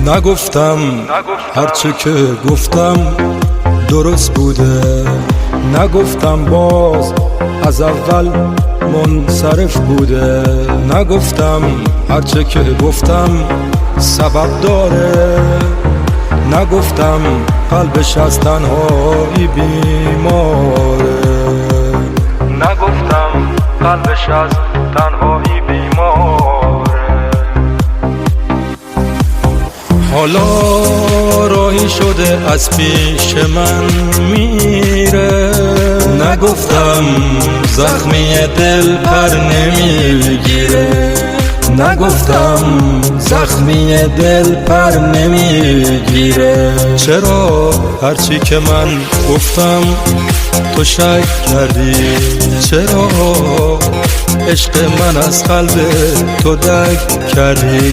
نگفتم هرچه که گفتم درست بوده، نگفتم باز از اول منصرف بوده، نگفتم هرچه که گفتم سبب داره، نگفتم قلبش از تنهایی بیماره، نگفتم قلبش از تنهایی بیماره. حالا راهی شده از پیش من میره، نگفتم زخمی دل پر نمیگیره، نگفتم زخمی دل پر نمیگیره. چرا هرچی که من گفتم تو شک کردی؟ چرا عشق من از قلب تو دک کردی؟